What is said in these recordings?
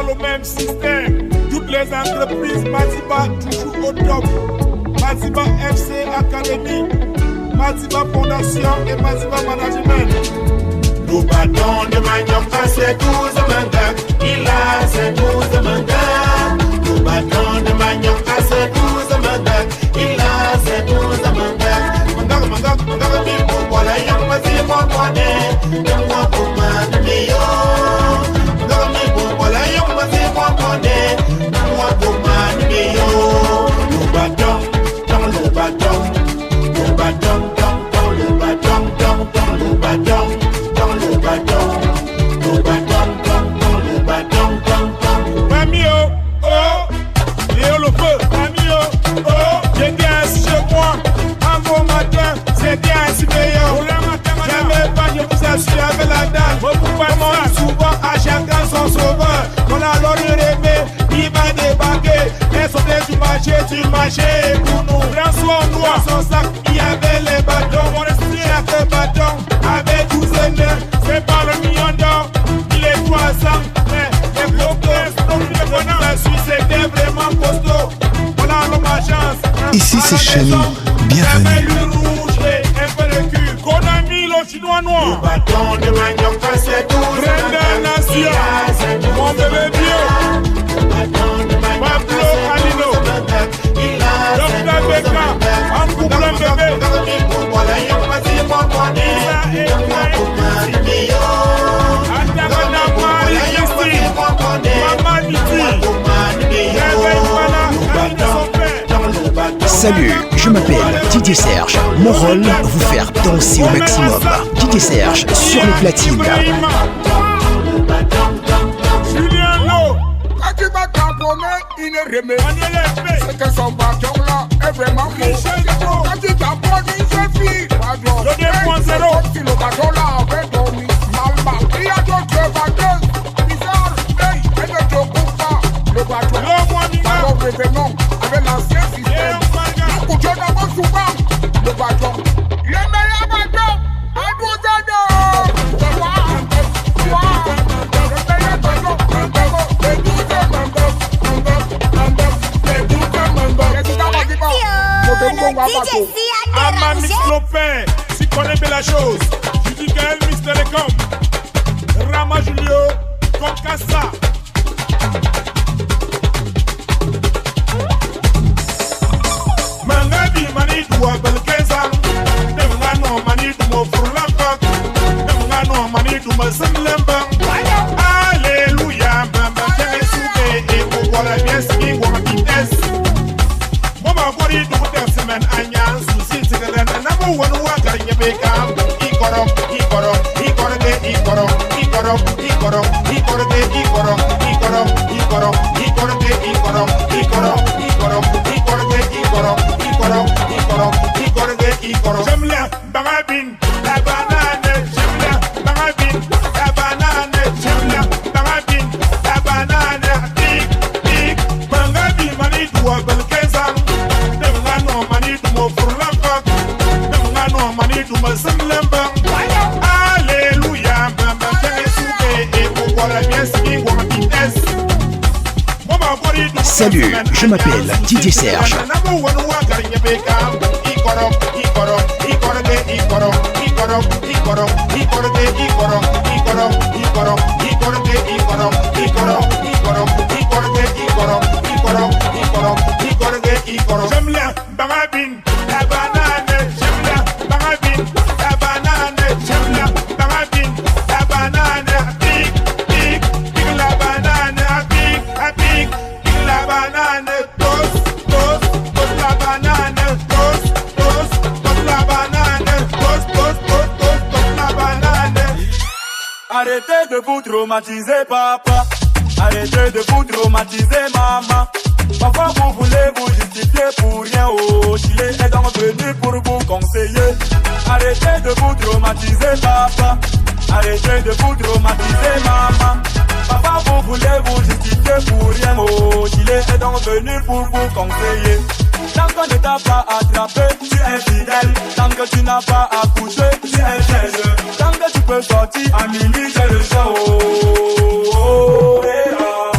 le même système. Toutes les entreprises, Madiba toujours au top. Madiba FC Academy, Madiba Fondation et Madiba Management. Nous battons de manioc à ses 12 mangas. Il a ses 12 mangas. Nous battons de manioc à ses 12 mangas. Il a ses 12 mangas. Mangaga, mangaga, mangaga, bibo, voilà, y'a pas si moi, moi, né. De moi, pour ma demi-yo. Mangaga, bibo, voilà, y'a pas si moi, moi, né. De moi, pour ma demi-yo. Nous battons, dans le bâton. Nous battons, dans le bâton, dans le bâton. Dans le bâton, dans le bâton. Mamio, oh, Léo le feu, Mamio, oh, j'ai bien assis chez moi. Un bon matin, c'est bien assis meilleur. Jamais pas, je vous assure avec la dame. Vraiment, souvent, à chacun son sauveur. On a l'ordre rêvé, il va débarquer. Elles sont des du marché pour nous. Prends soin de nous, son sac, il y avait les bâtons. Chaque bâton avait 12 nœuds. C'est pas le million d'or, il est 300. Mais les bloqueurs, la Suisse était vraiment costaud. On a ma chance. Ici c'est chez nous, bienvenue. Le rouge et un peu de cul. Qu'on a mis le chinois noir. Le bâton de manioc, c'est 12. Reine de nation, mon bébé vieux. Pablo Alino, Dr. Becca, un couple bébé. Salut, je m'appelle Didier Serge. Mon rôle, vous faire danser au maximum. Didier Serge sur les platines. Il ne remet c'est que son bâton là est vraiment beau. Quand il t'apporte une jeune fille, pardon, si le bâton là avait dormi, mal. Il y a d'autres bâtons bizarres, hey, elle ne te coupe pas. Le bâton, alors revenons avec l'ancien système. Écoutez d'abord souvent, le bâton, le meilleur bâton, à 12 ans. Ama Mix Lopin, si connais bien la chose. Judy Gaël, Mister Lecom, Rama Julio, Kokassa. Mangabi Manitou Abelkezan, Demano Manitou Mofurlakak, Demano Manitou Masemlembang. Alléluia, Mamba Tenesube, et pourquoi la pièce qui voit ma vitesse. Mama Gori do the semen anya susi tigere na namu wonu wa garinya beka ikoro ikoro ikoro de ikoro ikoro ikoro ikoro de ikoro ikoro ikoro ikoro de ikoro ikoro ikoro ikoro de ikoro ikoro ikoro ikoro de ikoro jamla bagabin la banane jamla bagabin la banane jamla bagabin la banane tik bagabin mani duwa belkezan Alléluia, Salut, je m'appelle Didier Serge. J'aime la barabine, la banane, j'aime la barabine, la banane, j'aime la barabine, la banane, pique, la banane, pique, la banane, toast, la banane, toast, la banane, toast, la banane. Arrêtez de vous traumatiser, papa. Arrêtez de vous traumatiser, maman. Parfois vous voulez vous justifier pour rien. Oh, Chile est donc venu pour vous conseiller. Arrêtez de vous traumatiser, papa. Arrêtez de vous traumatiser, maman. Parfois vous voulez vous justifier pour rien. Oh, Chile est donc venu pour vous conseiller. Tant qu'on ne t'a pas attrapé, tu es fidèle. Tant que tu n'as pas accouché, tu es jeune. Tant que tu peux sortir à minuit, c'est le show. Oh, oh, oh,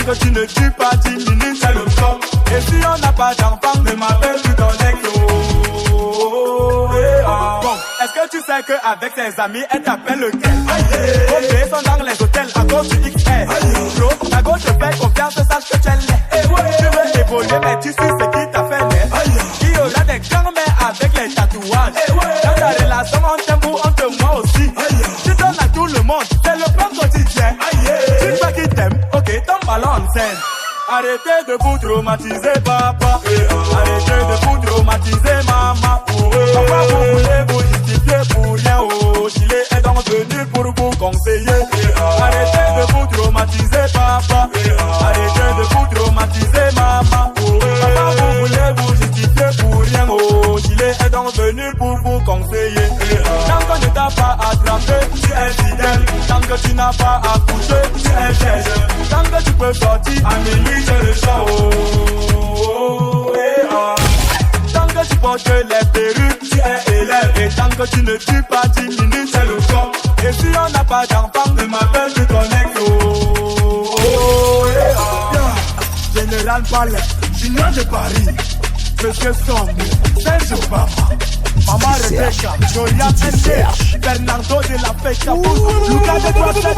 que tu ne tues pas 10 minutes, c'est le top. Et si on n'a pas d'enfant, ne m'appelle plus ton ex. Bon, est-ce que tu sais qu'avec ses amis, elle t'appelle lequel? Ok, sont dans les hôtels à cause du XR. Bro, ta gauche te fait confiance, sache que tu es laid. Tu veux évoluer, mais tu sais ce qui t'a fait naître. Il y aura des gangs, mais avec les tatouages. Dans ta relation, on t'aime ou on te moi aussi. Tu donnes à tout le monde, c'est le plan quotidien. Tu crois qu'il t'aime, ok, ton ballon en scène. Arrêtez de vous traumatiser, papa. Arrêtez de vous traumatiser, maman. Pourquoi vous voulez vous justifier pour rien? Oh, Chilé est donc venu pour vous conseiller. Arrêtez de vous traumatiser, papa. Arrêtez de vous traumatiser, maman. Pourquoi vous voulez vous justifier pour rien? Oh, Chilé est donc venu pour vous conseiller. Tant qu'on ne t'a pas attrapé, tu es fidèle. Tant que tu n'as pas accouché, tu es vierge. Tant que tu peux sortir à minuit, c'est le show. Tant que tu portes les perruques, tu es élève. Et tant que tu ne tues pas 10 minutes, c'est le corps. Et si on n'a pas d'enfant, ne m'appelle plus ton ex. Général Palais, Junior de Paris. Monsieur Sombre, Serge Obama, Maman Rebecca, Joya Serge, Fernando de la Fecha, Lucas de Croisset.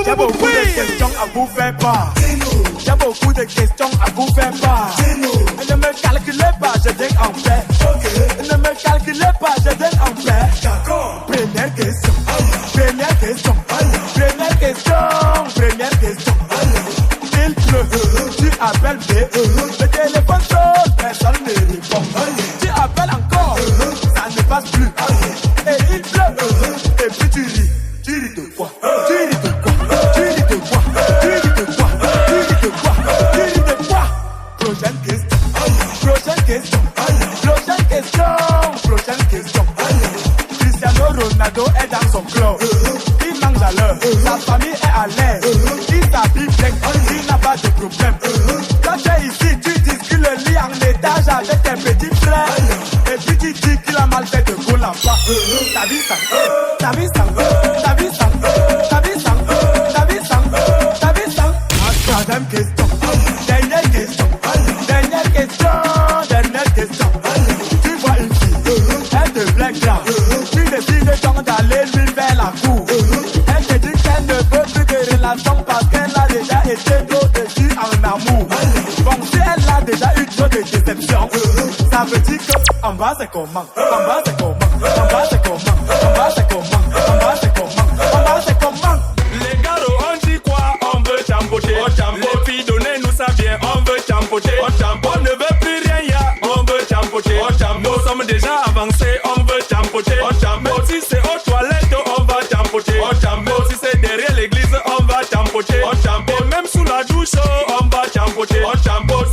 J'ai beaucoup de questions à vous faire part. J'ai beaucoup de questions à vous faire part. Ne me calculez pas, je viens en paix. Ne me calculez pas, je viens en paix. D'accord. Première question. Première question. Première question. Première question. Il pleut, tu appelles B. Le téléphone sonne, personne ne répond. Tu appelles encore, ça ne passe plus. Et il pleut, et puis tu ris. Tu ris de quoi? Tu ris de quoi? Tu ris de quoi? Tu ris de quoi? Tu ris de quoi? Tu ris de quoi? Prochaine question. Prochaine question. Prochaine question. Prochaine question. Cristiano Ronaldo est dans son club. Il mange à l'heure. Sa famille est à l'aise. Il s'habille bien. Il n'a pas de problème. Quand tu es ici, tu dis qu'il le lit en étage avec tes petits frères. Et puis tu dis qu'il a mal fait de go là-bas. Ta vie sang. Ta vie sang. Ta vie sang. Ta vie sang. Ta vie sang. Ta vie sang. Troisième question. Dernière question. Dernière question. Dernière question. Tu vois une fille. Elle te blague là. Tu décides donc d'aller lui faire la cour. Elle te dit qu'elle ne veut plus de relation parce qu'elle a déjà été trop dessus en amour. Bon, si elle a déjà eu trop de déception, ça veut dire que en bas c'est comment? En bas c'est comment? En bas c'est comment? En bas c'est comment? En bas c'est comment? En bas c'est comment? Les gars, on dit quoi? On veut champoter. Les filles, donnez-nous ça bien. On veut champoter. On ne veut plus rien, ya. On veut champoter. Nous sommes déjà avancés. On veut champoter. Même si c'est aux toilettes, on va champoter. Même si c'est derrière l'église, on va champoter. Et même sous la douche, on va champoter.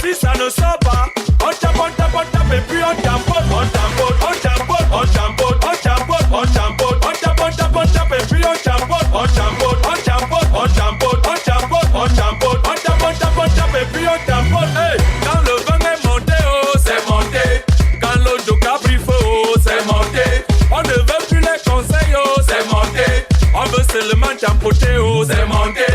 Si ça ne sort pas, on tape, et puis on champote. On champote, on champote, on champote, on champote, on tape, et puis on champote. On champote, on champote, on champote, on champote, on champote, on tape, et puis on champote. Hey, quand le vent est monté, oh, c'est monté. Quand l'eau du Capri feu, oh, c'est monté. On ne veut plus les conseils, oh, c'est monté. On veut seulement champoter, oh, c'est monté.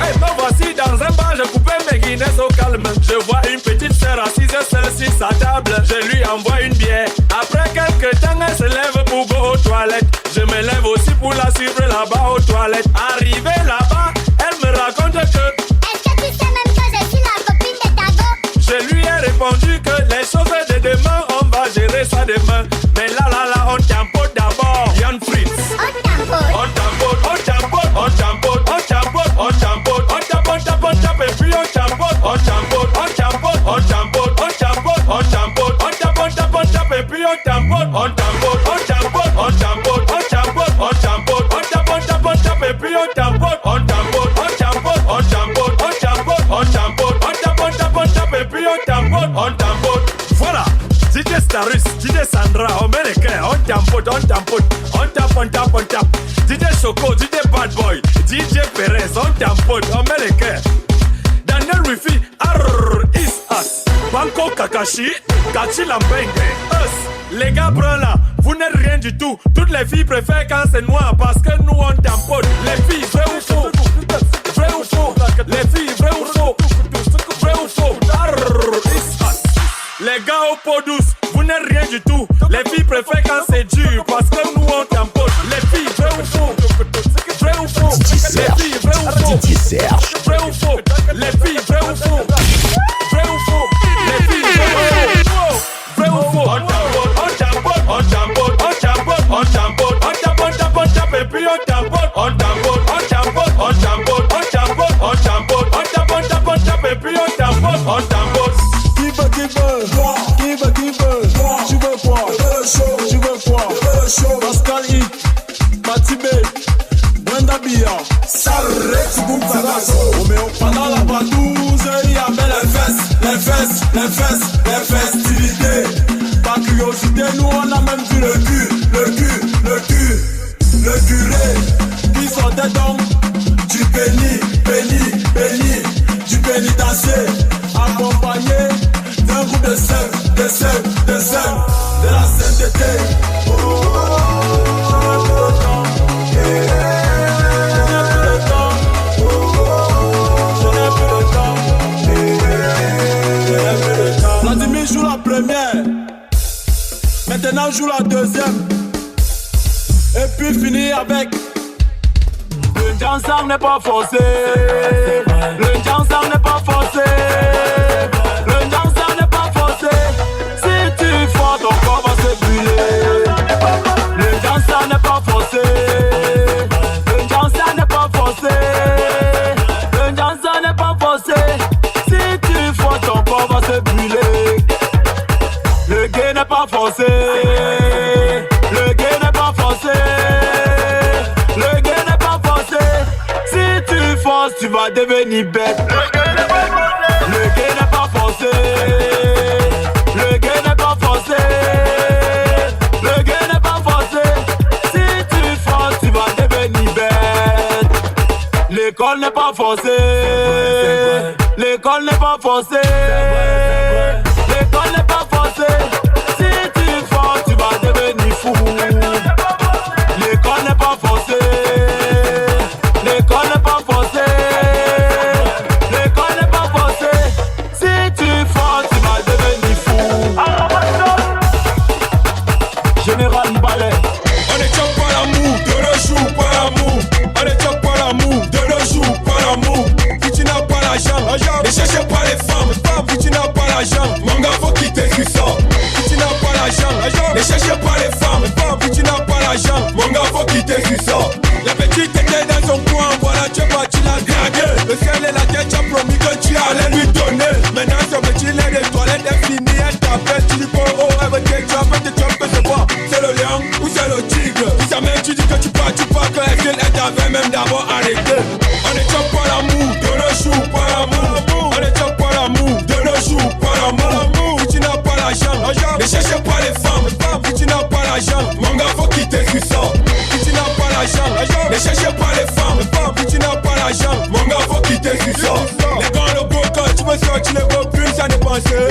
Hey, me voici dans un bar, je coupais mes Guinness au calme. Je vois une petite sœur assise seule sur sa table. Je lui envoie une bière. Après quelques temps, elle se lève pour go aux toilettes. Je me lève aussi pour la suivre là-bas aux toilettes. Arrivé là-bas, elle me raconte que est-ce que tu sais même que je suis la copine de ta go? Je lui ai répondu que les choses de demain, on va gérer ça demain. Mais là, on champote d'abord. Yann Fritz. On tampote. On champote, on champote, on champote, on champote, on champote, on tape, et puis on champote. On champote, on champote, on champote, on champote, on champote, on tape, et puis on champote. On champote, on champote, on champote, on champote, on champote, on tape, et puis on champote. On champote, on champote, on champote, on champote, on champote, on tape, et puis on champote. On champote. Voilà. DJ Starus, DJ Sandra, on met les cœurs, on tampote, on tampote, on tape, on tape, on tape. DJ Choco, DJ Bad Boy, DJ Perez, on tampote, on met les cœurs. Daniel Rufi, is us. Banco Kakashi, Kachi Lambenge, us. Les gars bruns là, vous n'êtes rien du tout. Toutes les filles préfèrent quand c'est noir parce que nous on tampote. Les filles, vrai ou faux? Vrai ou faux? Les filles, vrai ou faux? Serge. DJ Serge. Vrai ou faux? Les filles, vrai ou faux? Vrai ou faux? Les filles, vrai ou faux? Vrai ou faux? On tapote, on tapote, on tapote, on tapote, on tapote, on tapote, on tapote, et puis on tapote, on tapote, on tapote, on tapote, on tapote, on tapote, on tapote, on tapote, et puis on tapote, on tapote. Qui veut, qui veut? Tu veux quoi? Tu veux quoi? Pascal I, Matibé, Brenda Bia, Sarrex Boumfagazo. Roméo pendant la badouze, il y avait les festivités. Par curiosité, nous on a même vu le curé qui sortait donc du béni, du pénitencier, accompagné d'un groupe de sève, de la sainteté. Vladimir joue la première, maintenant joue la deuxième, et puis finit avec. Le dansant n'est pas forcé, le dansant n'est pas forcé, le dansant n'est pas forcé. Si tu fous ton corps va se brûler. Le dansant n'est pas forcé, le dansant n'est pas forcé, le dansant n'est pas forcé. Si tu fous ton corps va se brûler. Le gay n'est pas forcé, le gay n'est pas forcé, le gay n'est pas forcé. Si tu forces, tu vas devenir bête. Le gay n'est pas forcé, le gay n'est pas forcé, le gay n'est pas forcé. Si tu forces, tu vas devenir bête. L'école n'est pas forcée, l'école n'est pas forcée, l'école n'est pas forcée. Si tu forces, tu vas devenir fou. L'école n'est pas forcée, l'école n'est pas forcée, l'école n'est pas forcée. Si tu forces, tu vas devenir fou. Général Mbalé. On ne choque pas l'amour, de nos jours pas l'amour. On ne choque pas l'amour, de nos jours pas l'amour. Si tu n'as pas l'argent, ne cherchez pas les femmes. Si tu n'as pas l'argent, mon gars faut quitter tu sors. Si tu n'as pas l'argent, ne cherchez pas les femmes. Si tu n'as pas l'argent, mon gars faut quitter tu sors. La petite était dans son coin, voilà tu es parti la draguer. Le ciel et la tête, tu as promis que tu allais lui donner. Maintenant son petit lait des toilettes est fini, elle t'appelle, tu dis quoi, oh elle veut te tromper, que c'est quoi? C'est le lion ou c'est le tigre? Si jamais tu dis que tu pars, que elle t'avait même d'abord arrêté. On ne choque pas l'amour, de nos jours pas l'amour. On ne choque pas l'amour, de nos jours pas l'amour. Si tu n'as pas l'argent, ne cherchez pas les femmes. Si tu n'as pas l'argent, mon gars faut quitter tu sors. Si tu n'as pas l'argent, ne cherchez pas les femmes. Si tu n'as pas l'argent, mon gars faut quitter tu sors. Les gars le beau quand tu veux sortir, les beaux plus ça dépenser.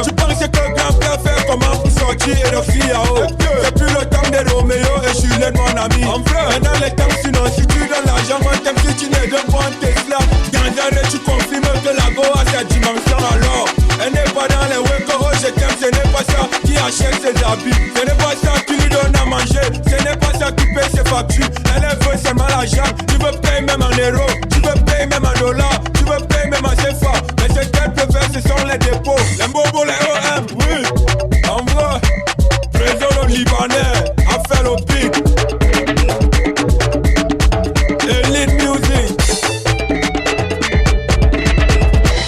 Tu pensais que grand-père fait comment pour sortir et le fiao. C'est plus le temps de Roméo et Julien mon ami. Maintenant les temps sinon si tu donnes l'argent, moi t'aime si tu ne donnes pas un Tesla. Dans un rêve tu confirmes que la go a sa dimension alors. Elle n'est pas dans les wake, oh je t'aime, ce n'est pas ça qui achète ses habits. Ce n'est pas ça qui lui donne à manger, ce n'est pas ça qui paye ses factures. Elle veut seulement l'argent, tu veux payer même en euros, tu veux payer même en dollars, tu veux payer même en CFA. Mais ce qu'elle peut faire ce sont les dépôts, les bobos, les OM, oui. En vrai, président libanais, a fait le pic. Elite Music.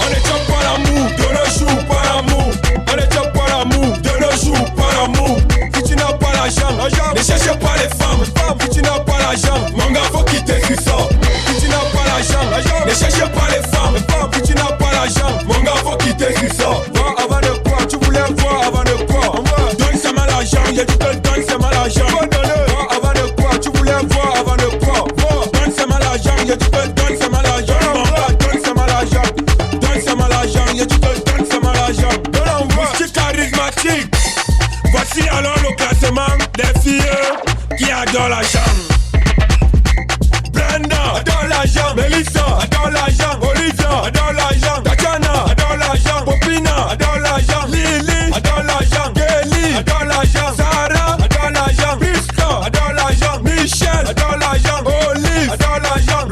On ne choque pas l'amour, de nos jours pas l'amour. On ne choque pas l'amour, de nos jours pas l'amour. Si tu n'as pas l'argent, ne cherchez pas les femmes. Si tu n'as pas l'argent, mon gars faut quitter tu sors. Si tu n'as pas l'argent, ne cherchez pas les femmes. Si tu n'as pas l'argent, mon gars faut quitter tu sors. Voir avant de quoi, tu voulais voir avant de quoi. Donne seulement l'argent, j'ai dit que donne seulement l'argent. Voir avant de quoi, tu voulais voir avant de quoi. Donne seulement l'argent, j'ai dit que donne seulement l'argent. Donne seulement l'argent, donne seulement l'argent, j'ai dit que donne seulement l'argent. Mystique charismatique. Voici alors le classement des filles qui adorent l'argent. Brenda adore l'argent, Melissa adore l'argent, Olivia adore l'argent, Tatiana adore l'argent, Popina adore l'argent, Lily adore l'argent, Kelly adore l'argent, Sarah adore l'argent, Krista adore l'argent, Michelle adore l'argent, Olive adore l'argent,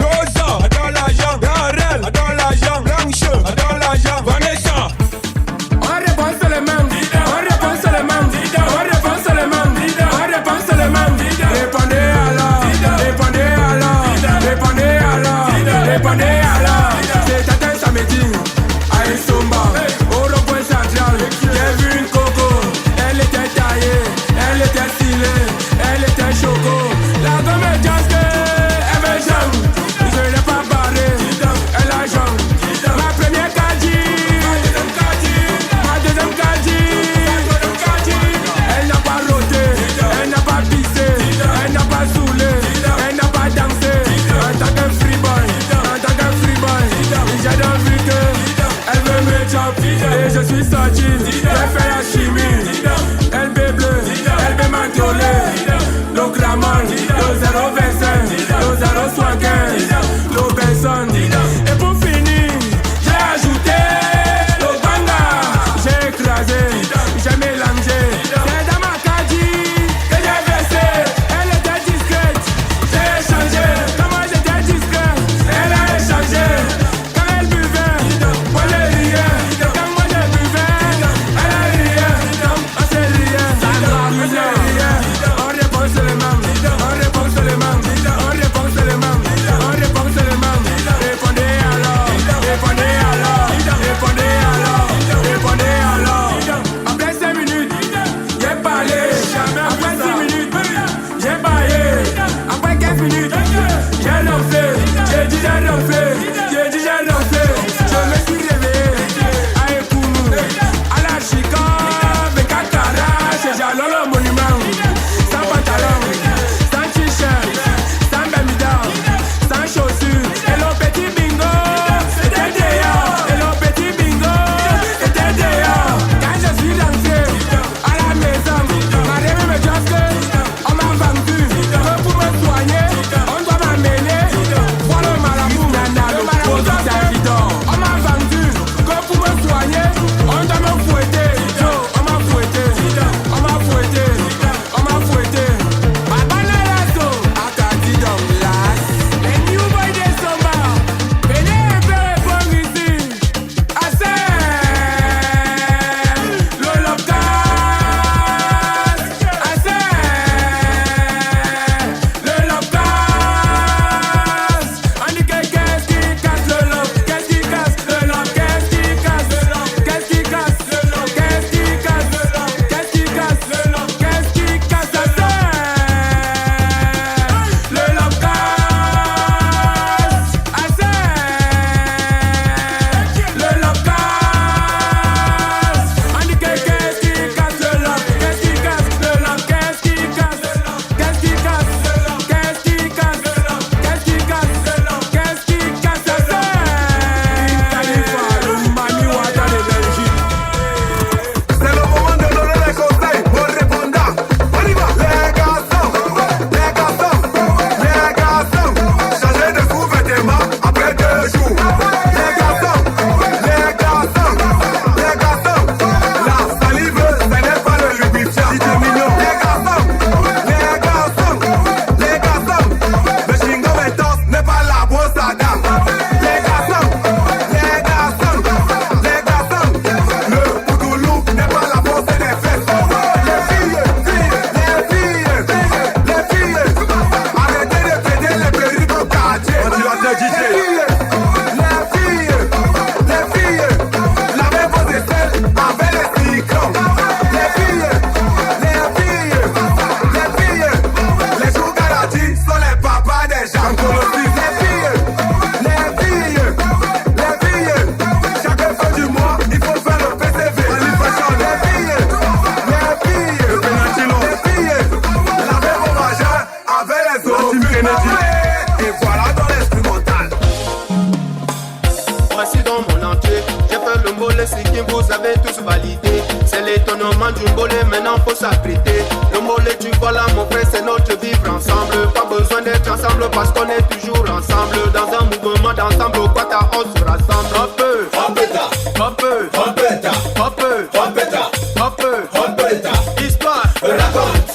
l'étonnement du mbolé, maintenant faut s'apprêter. Le mbolé, tu vois là, mon frère, c'est notre vivre ensemble. Pas besoin d'être ensemble parce qu'on est toujours ensemble. Dans un mouvement d'ensemble, au Quata, on se rassemble. Hop,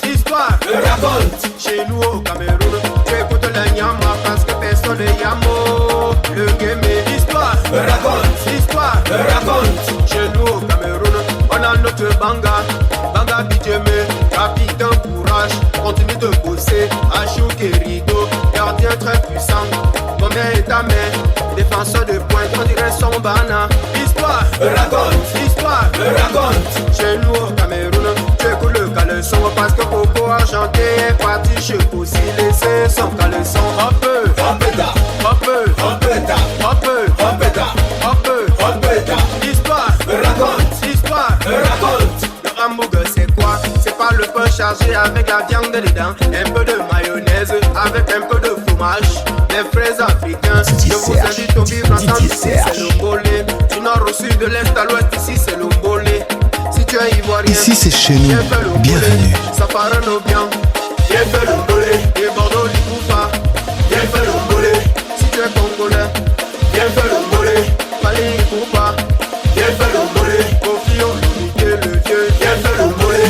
histoire, raconte. Chez nous au Cameroun, tu écoutes le Nyama parce que personne n'est Yamo. Le game est histoire, raconte. Chez nous au Cameroun, on a notre banga Bidjeme, capitaine courage, continue de bosser, Achou Kerido, gardien très puissant, combien est ta main, défenseur de pointe, on dirait son bana. Histoire, raconte. Chez nous au Cameroun, tu écoutes le caleçon parce que Coco Argenté est parti chez Kossi, laisser son caleçon. Hop, Histoire, raconte. Le hamburger c'est quoi? C'est pas le pain chargé avec la viande dedans, un peu de mayonnaise avec un peu de fromage, des fraises africains. Je vous invite au vivre ensemble, c'est le mbolé. Du nord au sud, de l'est à l'ouest, ici c'est le mbolé. Si tu es ivoirien, ici c'est chez nous, bienvenue. Ça paraît nos biens, bien fait le mbolé. Et Bordeaux, Likoufa, bien fait le mbolé. Si tu es congolais, bien fait le mbolé. Palais, Likoufa, bien fait le mbolé. Confio, l'unité, le Dieu, bien fait le mbolé.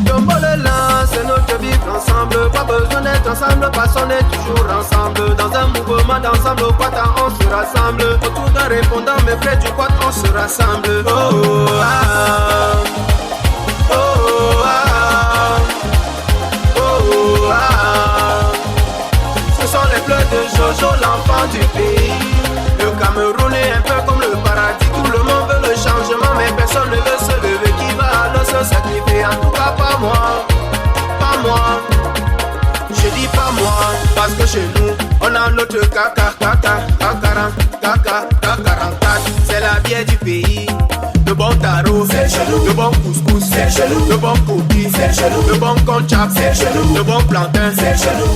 Le mbolé là, c'est notre vivre ensemble. Pas besoin d'être ensemble parce qu'on est toujours ensemble. Dans un mouvement d'ensemble, au Quata, on se rassemble. Autour d'un répondant, mes frères du Quata, on se rassemble. Ce sont les pleurs de Jojo, l'enfant du pays. Le Cameroun est un peu comme le paradis. Tout le monde veut le changement, mais personne ne veut se lever. Qui va alors se sacrifier? En tout cas pas moi. Je dis pas moi, parce que chez nous, on a notre caca. C'est la bière du pays. Le bon tarot, le bon couscous, le bon cookie, le bon conchap, le bon plantain,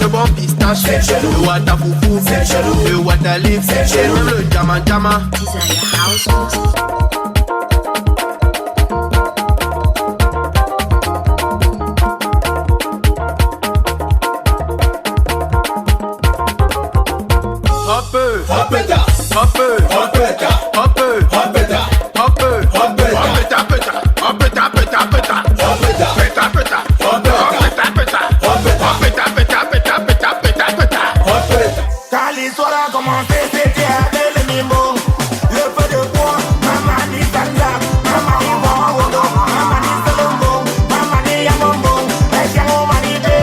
le bon pistache, le wata foufou, le wata leaf, et même le jama jama. Quand l'histoire a commencé, c'était avec le mimo. Le feu de bois, maman ni sanda, maman ni bongo, maman ni salombo, maman ni yamombo, et chango mani be.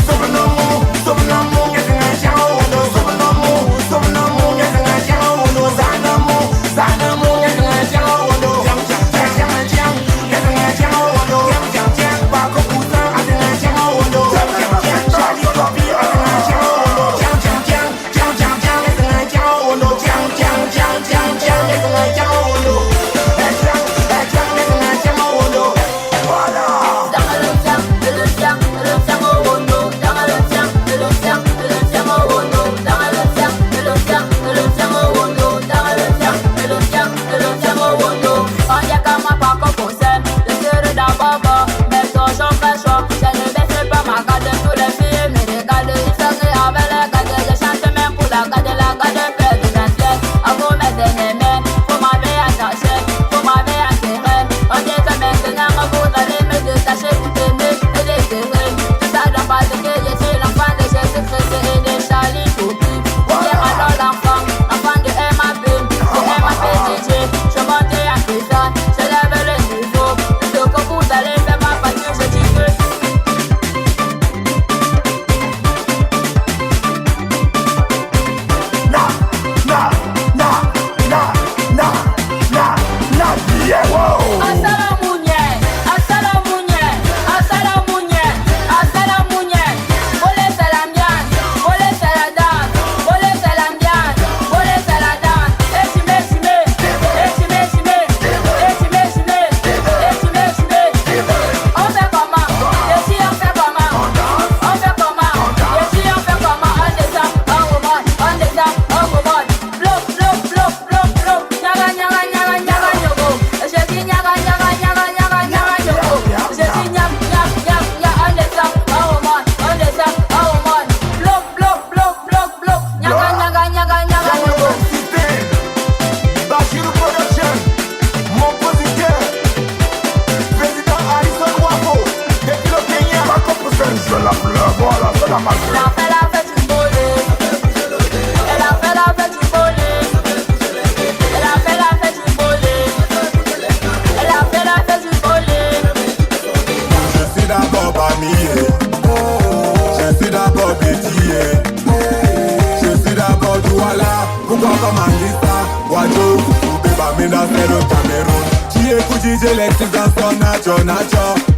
Sobrenomu, yesanga chango wono, sobrenomu, yesanga chango wono, zanamu, yesanga chango wono, yesanga chango wono, bako kusa, yesanga chango wono, Charlie Kopi, yesanga chango wono,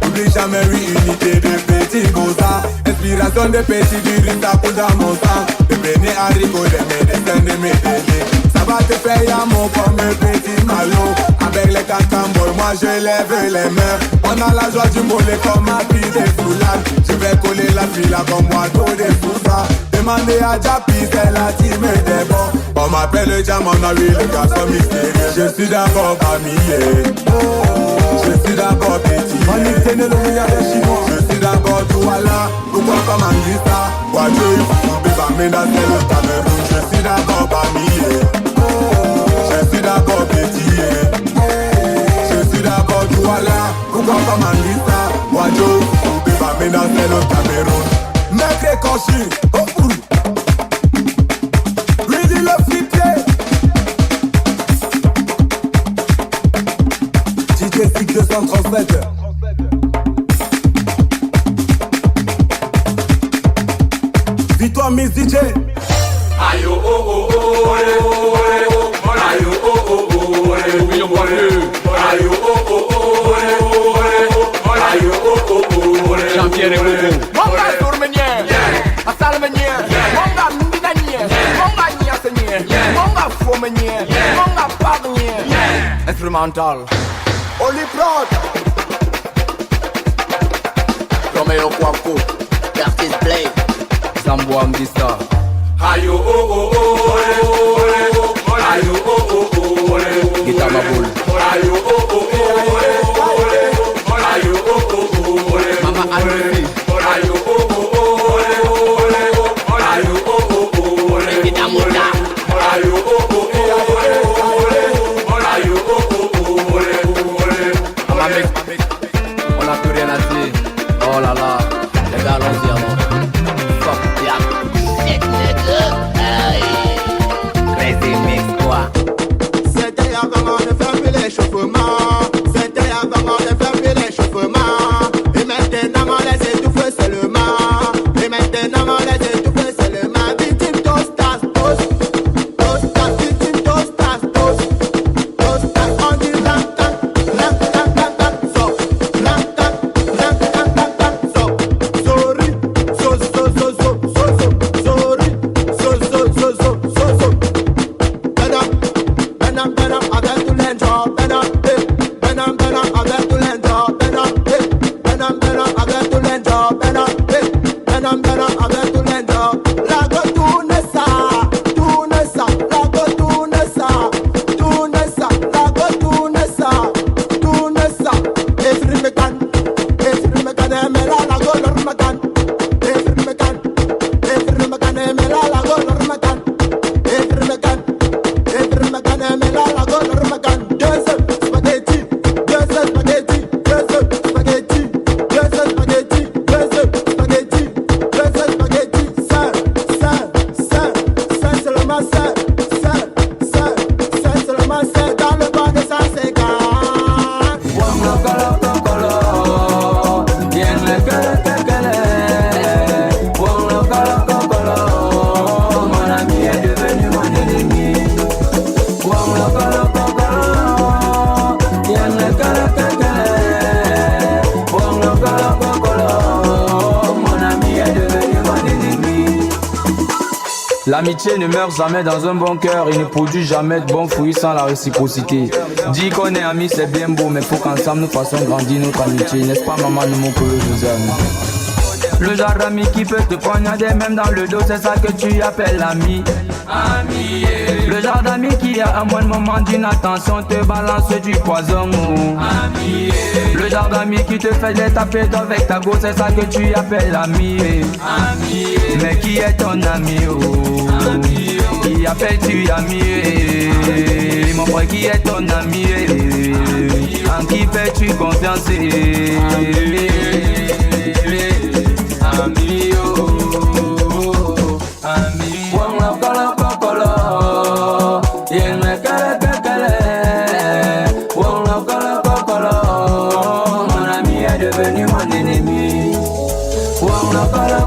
N'oublie jamais unité de petits gosas. Inspiration de petits virus, ça coule dans mon sang. De béné haricots, des médecins, des médecins. Ça va te faire yamour comme un petit malo. Avec les cacamboles, moi je lève les mains. On a la joie du mollet comme ma fille des foulades. Je vais coller la fille là comme moi, tout des sous-ça. Demandez à Japi, c'est la team des bons. On m'appelle le diamant, on a eu le garçon mystérieux. Je suis d'abord famillé. Je suis d'abord petit. Je suis d'abord Douala. Pourquoi pas Mandista? Guadeloupe, Bébamena, c'est le Cameroun. Je suis d'abord famillé. Je suis d'abord petit. Je suis d'abord Douala. Pourquoi pas Mandista? Guadeloupe, Bébamena, c'est le Cameroun. Mec et conchu, oh pour Ready le flipper. DJ Sig 237. Dis-toi Miss DJ. Aïe oh oh oh olé olé oh. Aïe oh oh oh olé oui on voit le. Aïe oh oh oh olé olé. Aïe oh oh oh olé. Jean-Pierre et Bobo. Monga tourmenien, asalmenien, monga mbinanie, monga niasenien. menien, on n'a pas rien. Instrumental. Oli Prod. Romeo Kwaku. Curtis Blake. Zambo Ambista. Ayo oh oh oh, ayo oh oh oh, Guitar Maboul. ayo oh oh oh, ayo oh oh oh, Mama Anne. ayo oh oh oh, ayo oh oh oh, Guitar Mota. ayo oh oh oh, ayo oh oh oh. Mama Mix. On a plus rien à dire. Oh là là. Les gars, allons-y alors. Fuck yeah. Crazy Mix quoi. C'était avant de faire plus l'échauffement. C'était avant de faire plus l'échauffement. Et maintenant on laisse étouffer seulement. Et maintenant on laisse étouffer seulement. Victime tostas, toast. Tostas, victime tostas, toast. Tostas, on dit lantan, lantan, lantan, so. Lantan, lantan, lantan, so. Sorry, so, so, so, so, so, so. Sorry, so, so, so, so, so, so. Benam, benam, avec tout l'enjoy. Benam, benam, benam, avec tout l'enjoy. Benam, benam, benam, avec tout l'enjoy. Benam, benam, benam, avec tout l'enjoy. La go tourne ça, la go tourne ça, la go tourne ça. Every mecan, me la go normacan. Every mecan, me la go normacan. Every mecan, me la go normacan. Deux spaghetti, spaghetti, spaghetti, seulement ça, dans le bas de ça c'est L'amitié ne meurt jamais dans un bon cœur. Il ne produit jamais de bons fruits sans la réciprocité. Dis qu'on est amis c'est bien beau, mais faut qu'ensemble nous fassions grandir notre amitié. N'est-ce pas maman, nous mon que je vous aime. Le genre d'ami qui peut te poignarder même dans le dos, c'est ça que tu appelles l'ami. Le genre d'ami qui à un bon moment d'inattention te balance du poison. Le genre d'ami qui te fait des tapés avec ta gauche, c'est ça que tu appelles l'ami. Mais qui est ton ami? Qui appelles-tu ami? Mon frère, qui est ton ami? En qui fais-tu confiance? Ami, oh, ami. Wong kolo kokolo, yen me kale kale. Wong kokolo, mon ami est devenu mon ennemi. Wong kokolo.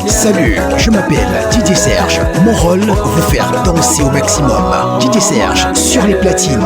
Salut, je m'appelle Didier Serge. Mon rôle, vous faire danser au maximum. Didier Serge sur les platines.